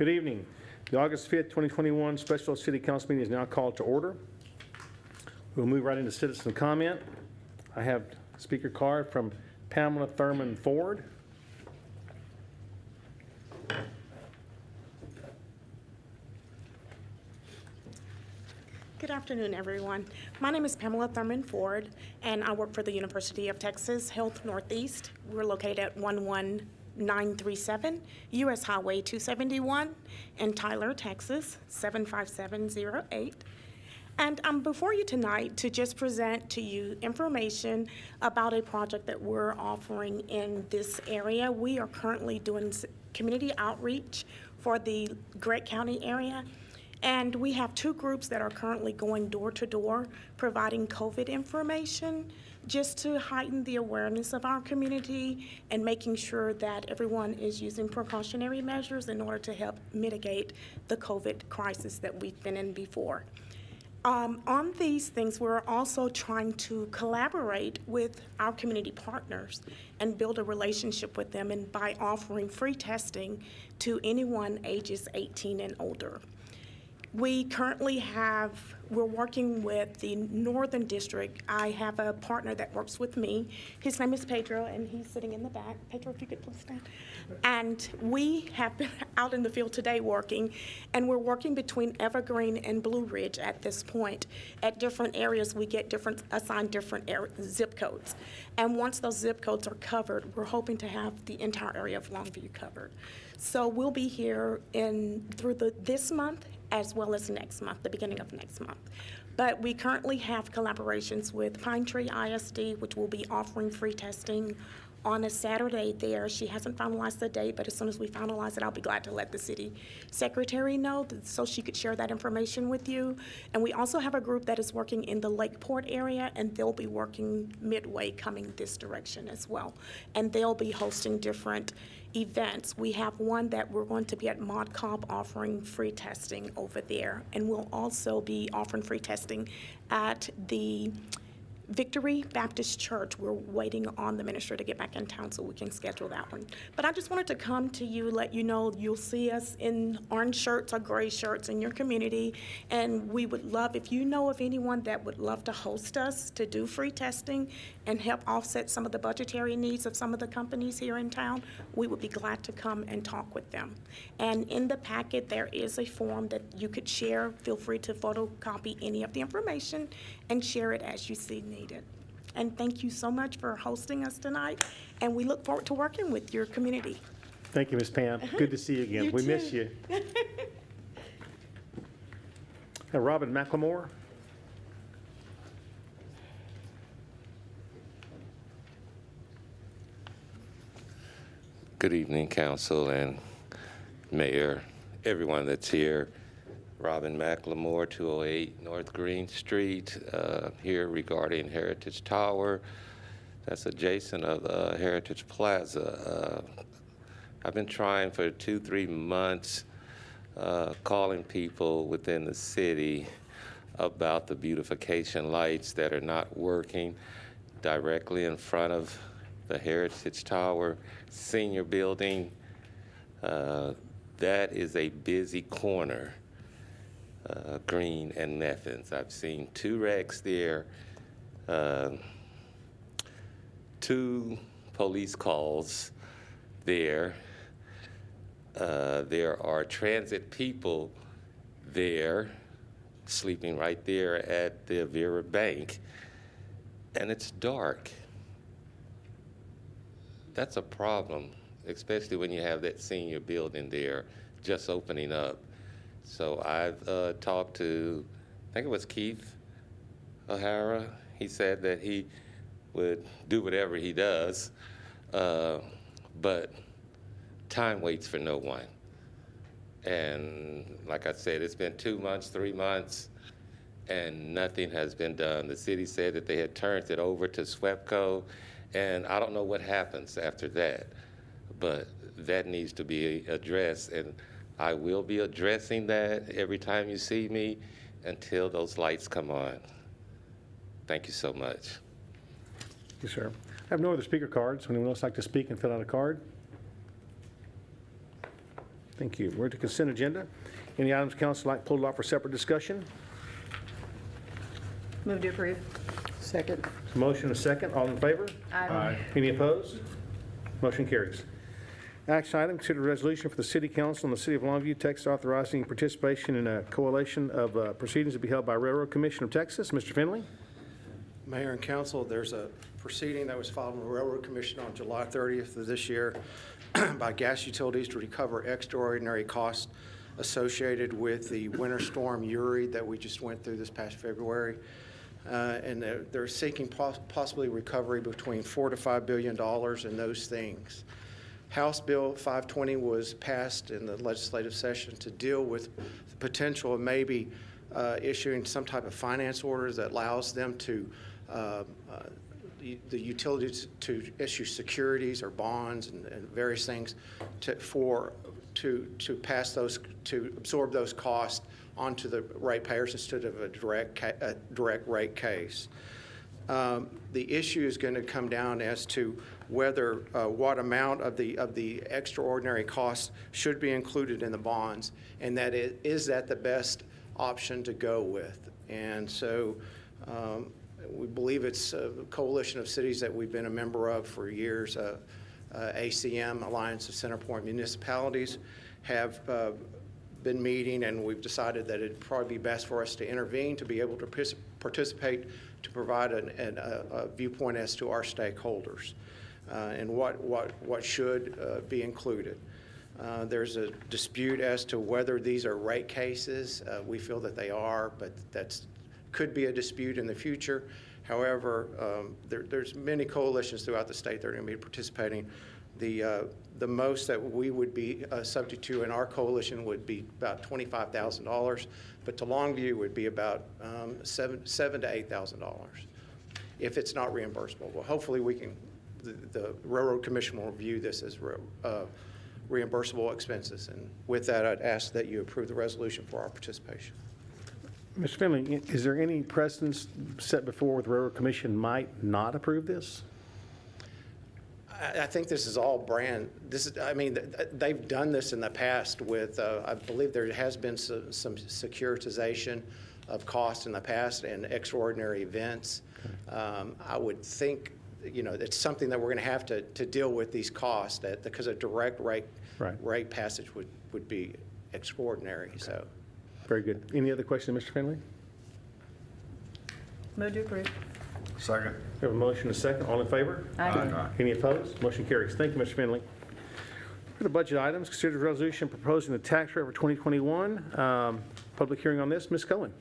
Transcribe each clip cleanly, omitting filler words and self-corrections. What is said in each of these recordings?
Good evening. The August 5th, 2021 Special City Council meeting is now called to order. We'll move right into citizen comment. I have a speaker card from Pamela Thurman Ford. Good afternoon, everyone. My name is Pamela Thurman Ford, and I work for the University of Texas Health Northeast. We're located at 11937 U.S. Highway 271 in Tyler, Texas, 75708. And I'm before you tonight to just present to you information about a project that we're offering in this area. We are currently doing community outreach for the Gregg County area. And we have two groups that are currently going door to door providing COVID information just to heighten the awareness of our community and making sure that everyone is using precautionary measures in order to help mitigate the COVID crisis that we've been in before. On these things, we're also trying to collaborate with our community partners and build a relationship with them, and by offering free testing to anyone ages 18 and older. We currently we're working with the Northern District. I have a partner that works with me. His name is Pedro, and he's sitting in the back. Pedro, if you could please stand. And we have been out in the field today working, and we're working between Evergreen and Blue Ridge at this point. At different areas, we get assigned different zip codes. And once those zip codes are covered, we're hoping to have the entire area of Longview covered. So we'll be here through this month as well as next month, the beginning of next month. But we currently have collaborations with Pine Tree ISD, which will be offering free testing on a Saturday there. She hasn't finalized the date, but as soon as we finalize it, I'll be glad to let the city secretary know so she could share that information with you. And we also have a group that is working in the Lakeport area, and they'll be working midway coming this direction as well. And they'll be hosting different events. We have one that we're going to be at Mod Cobb offering free testing over there, and we'll also be offering free testing at the Victory Baptist Church. We're waiting on the minister to get back in town so we can schedule that one. But I just wanted to come to you, let you know you'll see us in orange shirts or gray shirts in your community, and we would love, if you know of anyone that would love to host us to do free testing and help offset some of the budgetary needs of some of the companies here in town, we would be glad to come and talk with them. And in the packet, there is a form that you could share. Feel free to photocopy any of the information and share it as you see needed. And thank you so much for hosting us tonight, and we look forward to working with your community. Thank you, Ms. Pam. Good to see you again. We miss you. Robin McLemore. Good evening, Council and Mayor, everyone that's here. Robin McLemore, 208 North Green Street, here regarding Heritage Tower. That's adjacent of Heritage Plaza. I've been trying for 2-3 months, calling people within the city about the beautification lights that are not working directly in front of the Heritage Tower senior building. That is a busy corner. Green and Neffens. I've seen 2 wrecks there, 2 police calls there. There are transit people there, sleeping right there at the Avera Bank, and it's dark. That's a problem, especially when you have that senior building there just opening up. So I've talked to, I think it was Keith O'Hara. He said that he would do whatever he does, but time waits for no one. And like I said, it's been 2 months, 3 months, and nothing has been done. The city said that they had turned it over to SWEPCO, and I don't know what happens after that, but that needs to be addressed. And I will be addressing that every time you see me until those lights come on. Thank you so much. Yes, sir. I have no other speaker cards. Would anyone else like to speak and fill out a card? Thank you. We're to consent agenda. Any items council like pulled off for separate discussion? Move to approve. Second. Motion and a second. All in favor? Aye. Any opposed? Motion carries. Action item, consider resolution for the City Council in the City of Longview, Texas, authorizing participation in a coalition of proceedings to be held by Railroad Commission of Texas. Mr. Finley? Mayor and council, there's a proceeding that was filed in the Railroad Commission on July 30th of this year by gas utilities to recover extraordinary costs associated with the winter storm Uri that we just went through this past February. And they're seeking possibly recovery between $4 to $5 billion in those things. House Bill 520 was passed in the legislative session to deal with the potential of maybe issuing some type of finance order that allows them to the utilities to issue securities or bonds and various things to pass those, to absorb those costs onto the ratepayers instead of a direct rate case. The issue is going to come down as to whether what amount of the extraordinary costs should be included in the bonds, and that is that the best option to go with. And so we believe it's a coalition of cities that we've been a member of for years. ACM, Alliance of Centerpoint Municipalities, have been meeting, and we've decided that it'd probably be best for us to intervene to be able to participate, to provide a viewpoint as to our stakeholders and what should be included. There's a dispute as to whether these are rate cases. We feel that they are, but that's could be a dispute in the future. However, there's many coalitions throughout the state that are going to be participating. The most that we would be subject to in our coalition would be about $25,000, but to Longview would be about $7,000 to $8,000 if it's not reimbursable. Well, hopefully we can. The Railroad Commission will review this as reimbursable expenses, and with that, I'd ask that you approve the resolution for our participation. Mr. Finley, is there any precedence set before where the Railroad Commission might not approve this? I think this is all brand. I mean, they've done this in the past with, I believe there has been some securitization of costs in the past and extraordinary events. I would think, it's something that we're going to have to deal with these costs because a direct rate passage would be extraordinary. Okay. So. Very good. Any other questions, Mr. Finley? Move to approve. Second. We have a motion and a second. All in favor? Aye. Any opposed? Motion carries. Thank you, Mr. Finley. For the budget items, consider the resolution proposing the tax rate for 2021. Public hearing on this. Ms. Cohen.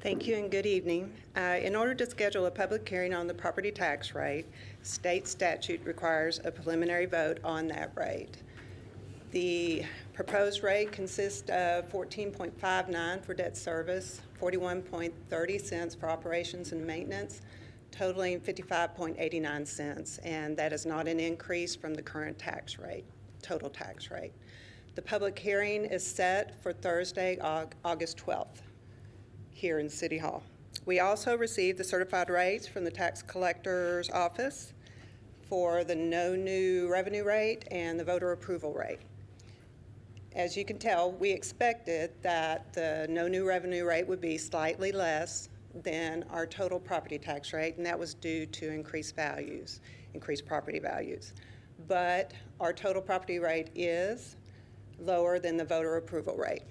Thank you and good evening. In order to schedule a public hearing on the property tax rate, state statute requires a preliminary vote on that rate. The proposed rate consists of $14.59 for debt service, $41.30 for operations and maintenance, totaling $55.89, and that is not an increase from the current tax rate, total tax rate. The public hearing is set for Thursday, August 12th, here in City Hall. We also received the certified rates from the tax collector's office for the no new revenue rate and the voter approval rate. As you can tell, we expected that the no new revenue rate would be slightly less than our total property tax rate, and that was due to increased property values. But our total property rate is lower than the voter approval rate.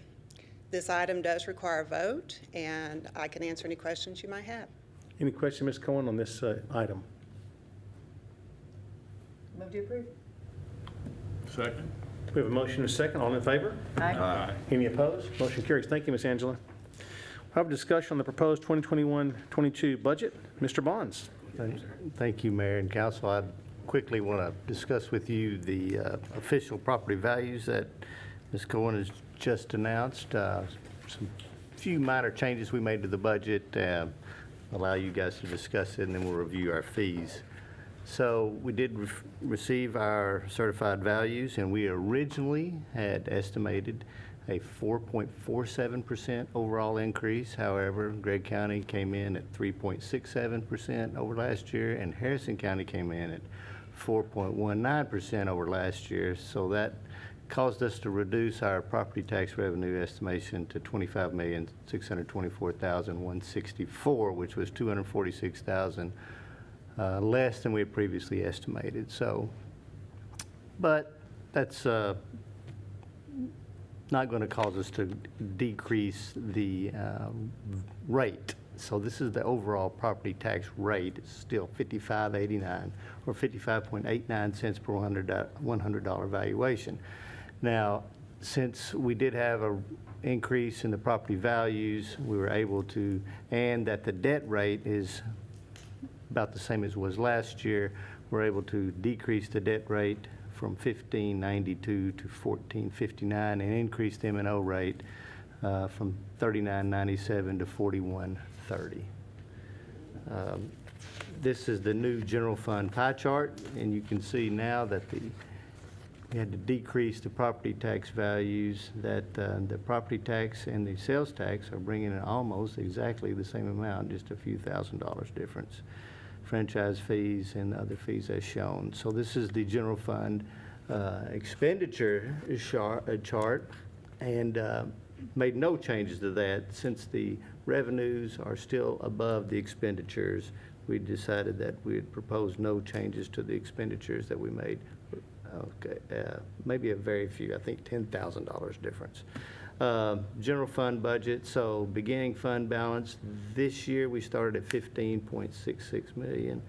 This item does require a vote, and I can answer any questions you might have. Any questions, Ms. Cohen, on this item? Move to approve. Second. We have a motion and a second. All in favor? Aye. Any opposed? Motion carries. Thank you, Ms. Angela. We'll have a discussion on the proposed 2021-22 budget. Mr. Bonds. Thank you, Mayor and Council. I quickly want to discuss with you the official property values that Ms. Cohen has just announced. Some few minor changes we made to the budget, allow you guys to discuss it, and then we'll review our fees. So we did receive our certified values, and we originally had estimated a 4.47% overall increase. However, Gregg County came in at 3.67% over last year, and Harrison County came in at 4.19% over last year. So that caused us to reduce our property tax revenue estimation to $25,624,164, which was $246,000 less than we had previously estimated. So, but that's not going to cause us to decrease the rate. So this is the overall property tax rate. It's still $55.89 or 55.89 cents per $100 valuation. Now, since we did have an increase in the property values, we were able to, and that the debt rate is about the same as it was last year, we're able to decrease the debt rate from 15.92 to 14.59 and increase the M&O rate from 39.97 to 41.30. This is the new general fund pie chart, and you can see now that we had to decrease the property tax values, that the property tax and the sales tax are bringing in almost exactly the same amount, just a few $1,000s difference. Franchise fees and other fees as shown. So this is the general fund expenditure chart, and made no changes to that. Since the revenues are still above the expenditures, we decided that we'd propose no changes to the expenditures that we made. Okay, maybe a very few, I think $10,000 difference. General fund budget, so beginning fund balance, this year we started at $15.66 million,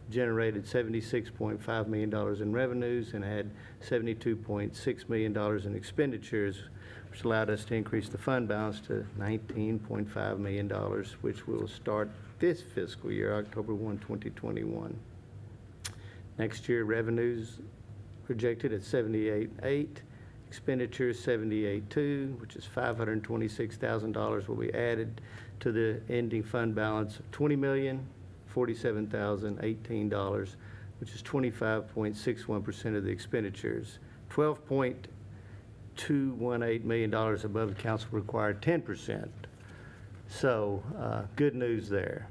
generated $76.5 million in revenues and had $72.6 million in expenditures, which allowed us to increase the fund balance to $19.5 million, which will start this fiscal year, October 1, 2021. Next year, revenues projected at $78.8, expenditures $78.2, which is $526,000 will be added to the ending fund balance of $20,047,018, which is 25.61% of the expenditures. $12.218 million above the council required 10%. So good news there.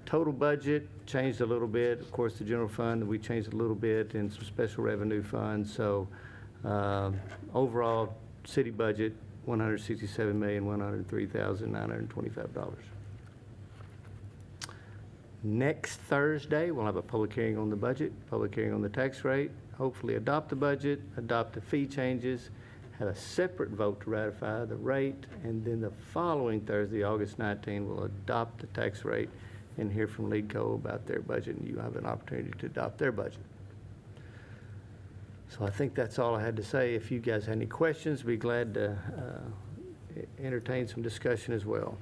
Total budget changed a little bit. Of course, the general fund, we changed a little bit, and some special revenue funds. So overall, city budget, $167,103,925. Next Thursday, we'll have a public hearing on the budget, public hearing on the tax rate, hopefully adopt the budget, adopt the fee changes, have a separate vote to ratify the rate, and then the following Thursday, August 19, we'll adopt the tax rate and hear from LeadCo about their budget, and you have an opportunity to adopt their budget. So I think that's all I had to say. If you guys have any questions, be glad to entertain some discussion as well.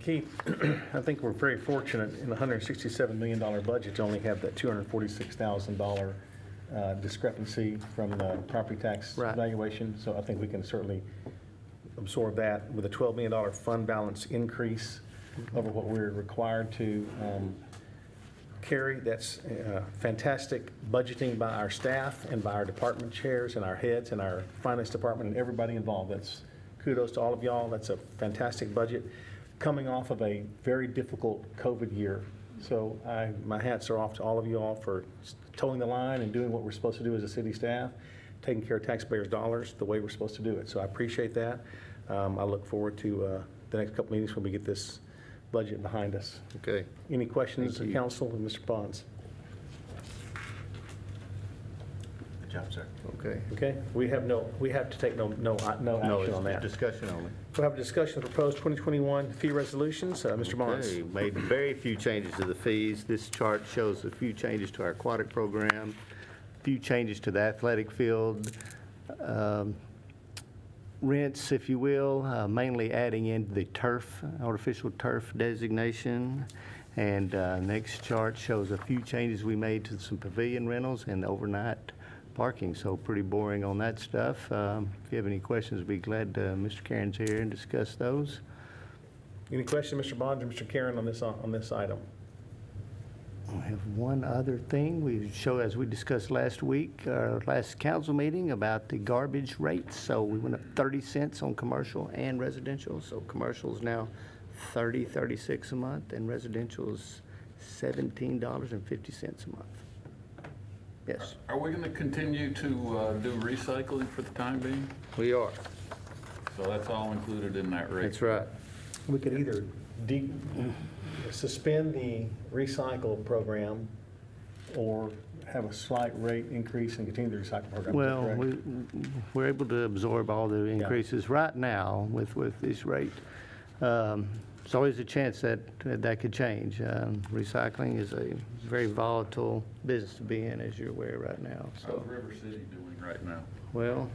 Keith, I think we're very fortunate in the $167 million budget to only have that $246,000 discrepancy from the property tax Right. valuation. So I think we can certainly absorb that with a $12 million fund balance increase over what we're required to carry. That's fantastic budgeting by our staff and by our department chairs and our heads and our finance department and everybody involved. That's kudos to all of y'all. That's a fantastic budget coming off of a very difficult COVID year. So my hats are off to all of you all for towing the line and doing what we're supposed to do as a city staff, taking care of taxpayers' dollars the way we're supposed to do it. So I appreciate that. I look forward to the next couple meetings when we get this budget behind us. Okay. Any questions, Thank you. council and Mr. Bonds? Good job, sir. Okay. Okay, we have to take no action on that. Discussion only. We'll have a discussion of proposed 2021 fee resolutions. Mr. Bonds. Okay, made very few changes to the fees. This chart shows a few changes to our aquatic program, a few changes to the athletic field, rents, if you will, mainly adding in the turf, artificial turf designation. And next chart shows a few changes we made to some pavilion rentals and overnight parking, so pretty boring on that stuff. If you have any questions, I'd be glad Mr. Karen's here and discuss those. Any questions, Mr. Bonds or Mr. Karen, on this item? I have one other thing. We show, as we discussed last week, our last council meeting, about the garbage rates. So we went up 30 cents on commercial and residential. So commercial is now $36 a month, and residential is $17.50 a month. Yes, Are we going to continue to do recycling for the time being? we are. So that's all included in that rate? That's right. We could either suspend the recycle program or have a slight rate increase and continue the recycle program. Is that Well, correct? we're able to absorb all the increases right now with this rate. There's always a chance that that could change. Recycling is a very volatile business to be in, as you're aware right now. How's So, River City doing right now? well,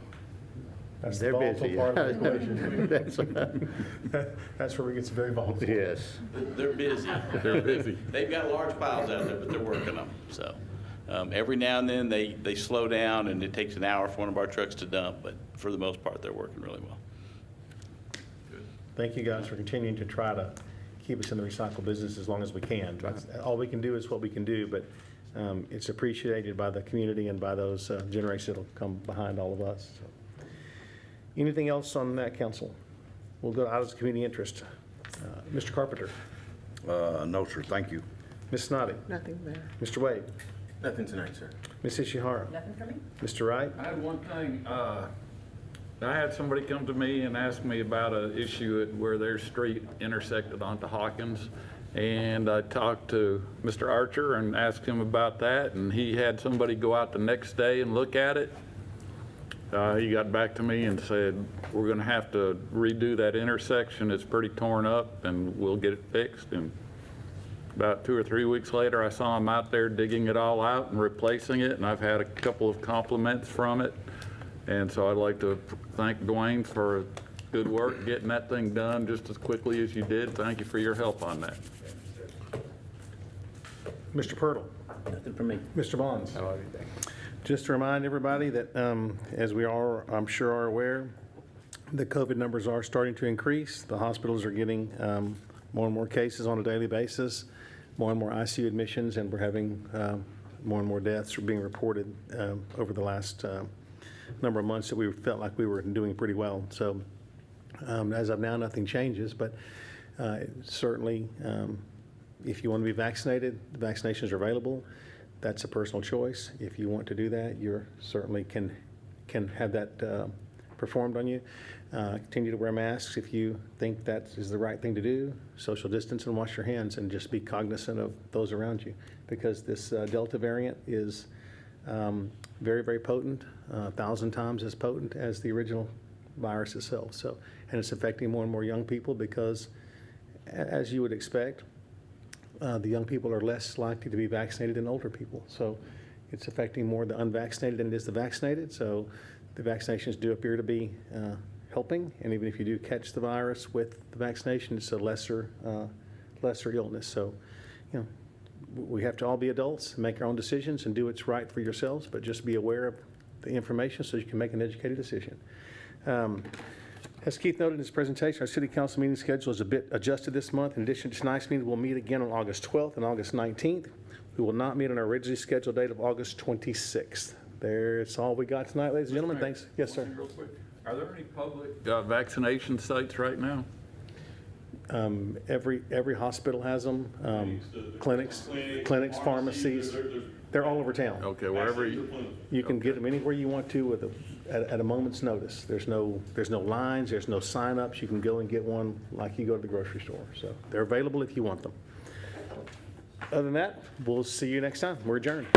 That's the they're volatile busy. part of the equation. That's- That's where it gets very volatile. Yes. They're busy. They're busy. They've got large piles out there, but they're working them. So every now and then, they slow down, and it takes an hour for one of our trucks to dump, but for the most part, they're working really well. Thank you guys for continuing to try to keep us in the recycle business as long as we can. All we can do is what we can do, but it's appreciated by the community and by those generations that'll come behind all of us. So, anything else on that, council? We'll go to items of community interest. Mr. Carpenter, No, sir, thank you. Ms. Snoddy, Nothing there. Mr. Wade, Nothing tonight, sir. Ms. Ishihara, Nothing for me? Mr. Wright. I had one thing, I had somebody come to me and ask me about an issue at where their street intersected onto Hawkins. And I talked to Mr. Archer and asked him about that, and he had somebody go out the next day and look at it. He got back to me and said, we're gonna have to redo that intersection, it's pretty torn up, and we'll get it fixed. And about 2 or 3 weeks later, I saw him out there digging it all out and replacing it, and I've had a couple of compliments from it. And so I'd like to thank Dwayne for good work getting that thing done just as quickly as you did. Thank you for your help on that. Mr. Purtle. Nothing for me. Mr. Bonds. Just to remind everybody that, as we are, I'm sure are aware, the COVID numbers are starting to increase. The hospitals are getting more and more cases on a daily basis, more and more ICU admissions, and we're having more and more deaths are being reported over the last number of months that we felt like we were doing pretty well. So as of now, nothing changes, but certainly if you want to be vaccinated, the vaccinations are available. That's a personal choice. If you want to do that, you certainly can have that performed on you. Continue to wear masks if you think that is the right thing to do. Social distance and wash your hands, and just be cognizant of those around you, because this Delta variant is very, very potent, 1,000 times as potent as the original virus itself. So, and it's affecting more and more young people because, as you would expect, the young people are less likely to be vaccinated than older people. So it's affecting more the unvaccinated than it is the vaccinated. So the vaccinations do appear to be helping. And even if you do catch the virus with the vaccination, it's a lesser illness. So, you know, we have to all be adults, make our own decisions, and do what's right for yourselves, but just be aware of the information so you can make an educated decision. As Keith noted in his presentation, our city council meeting schedule is a bit adjusted this month. In addition to tonight's meeting, we'll meet again on August 12th and August 19th. We will not meet on our originally scheduled date of August 26th. That's all we got tonight, ladies and gentlemen. Thanks. Yes, sir. Real quick, are there any public vaccination sites right now? Every hospital has them, clinics, pharmacies. They're all over town. Okay, wherever you, You can get them anywhere you want to at a moment's notice. There's no lines, there's no sign-ups. You can go and get one like you go to the grocery store. So they're available if you want them. Other than that, we'll see you next time. We're adjourned.